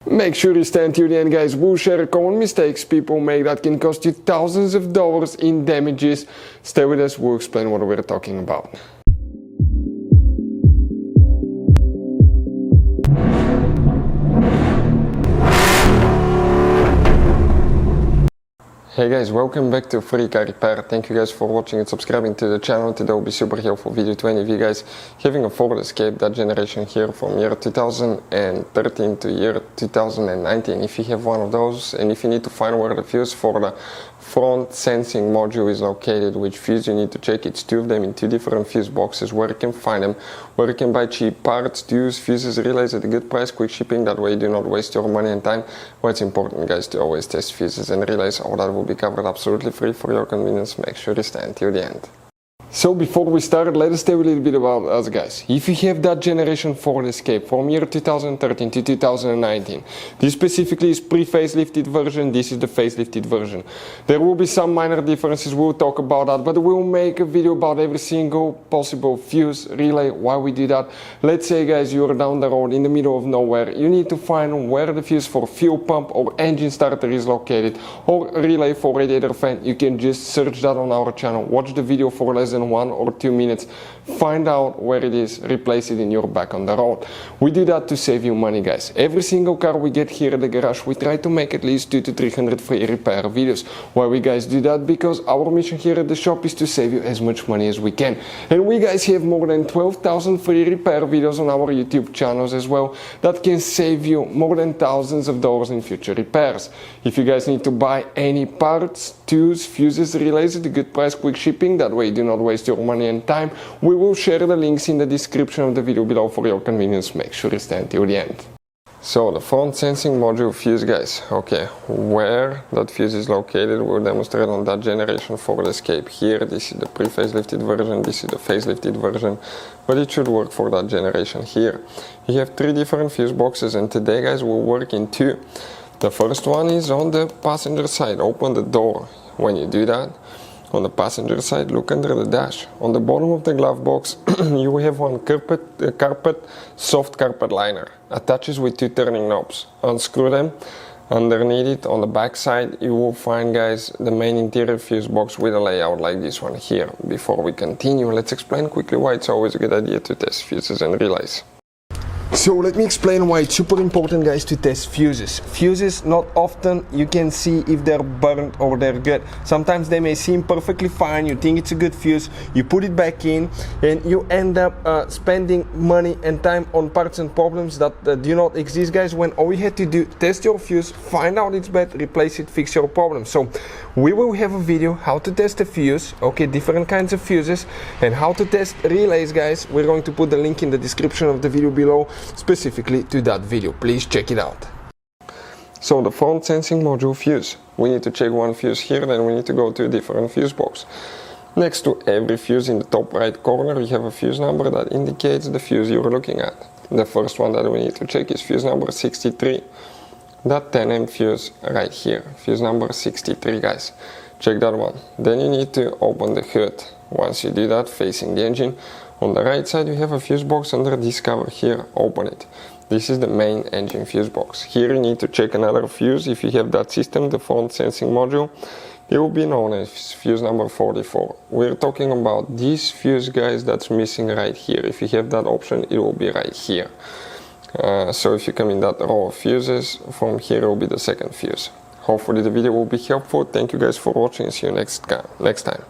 Make sure you stand till the end, guys. We'll share common mistakes people make that can cost you thousands of dollars in damages. Stay with us, we'll explain what we're talking about. Hey guys, welcome back to Free Car Repair. Thank you guys for watching and subscribing to the channel. Today will be super helpful video to any of you guys having a Ford Escape, that generation here from year 2013 to year 2019. If you have one of those and if you need to find where the fuse for the front sensing module is located, which fuse you need to check, it's two of them in two different fuse boxes, where you can find them, where you can buy cheap parts to use fuses, relays at a good price, quick shipping, that way you do not waste your money and time. What's important, guys, to always test fuses and relays. All that will be covered absolutely free for your convenience. Make sure you stay until the end. So before we start, let us tell you a little bit about us, guys. If you have that generation Ford Escape from year 2013 to 2019, this specifically is pre-facelifted version, this is the facelifted version. There will be some minor differences, we'll talk about that, but we'll make a video about every single possible fuse, relay, why we do that. Let's say, guys, you're down the road in the middle of nowhere, you need to find where the fuse for fuel pump or engine starter is located, or relay for radiator fan. You can just search that on our channel, watch the video for less than 1 or 2 minutes, find out where it is, replace it in your back on the road. We do that to save you money, guys. Every single car we get here at the garage, we try to make at least 200 to 300 free repair videos. Why we guys do that? Because our mission here at the shop is to save you as much money as we can. And we guys have more than 12,000 free repair videos on our YouTube channels as well that can save you more than thousands of dollars in future repairs. If you guys need to buy any parts, tools, fuses, relays at a good price, quick shipping, that way you do not waste your money and time, we will share the links in the description of the video below for your convenience. Make sure you stay until the end. So the front sensing module fuse, guys, okay, where that fuse is located we'll demonstrate on that generation Ford Escape. Here this is the pre-facelifted version, this is the facelifted version, but it should work for that generation here. You have 3 different fuse boxes, and today, guys, we'll work in 2. The first one is on the passenger side. Open the door. When you do that, on the passenger side, look under the dash. On the bottom of the glove box, you will have one soft carpet liner. Attaches with 2 turning knobs. Unscrew them. Underneath it, on the back side, you will find, guys, the main interior fuse box with a layout like this one here. Before we continue, let's explain quickly why it's always a good idea to test fuses and relays. So let me explain why it's super important, guys, to test fuses. Fuses, not often you can see if they're burnt or they're good. Sometimes they may seem perfectly fine, you think it's a good fuse, you put it back in, and you end up spending money and time on parts and problems that do not exist, guys, when all you had to do, test your fuse, find out it's bad, replace it, fix your problem. So we will have a video how to test a fuse, okay, different kinds of fuses, and how to test relays, guys. We're going to put the link in the description of the video below, specifically to that video. Please check it out. So the front sensing module fuse, we need to check one fuse here, then we need to go to a different fuse box. Next to every fuse in the top right corner you have a fuse number that indicates the fuse you're looking at. The first one that we need to check is fuse number 63, that 10 amp fuse right here, fuse number 63, guys. Check that one. Then you need to open the hood. Once you do that, facing the engine, on the right side you have a fuse box under this cover here. Open it. This is the main engine fuse box. Here you need to check another fuse. If you have that system, the front sensing module, it will be known as fuse number 44. We're talking about this fuse, guys, that's missing right here. If you have that option, it will be right here. So if you come in that row of fuses, from here will be the second fuse. Hopefully the video will be helpful. Thank you guys for watching. See you next time.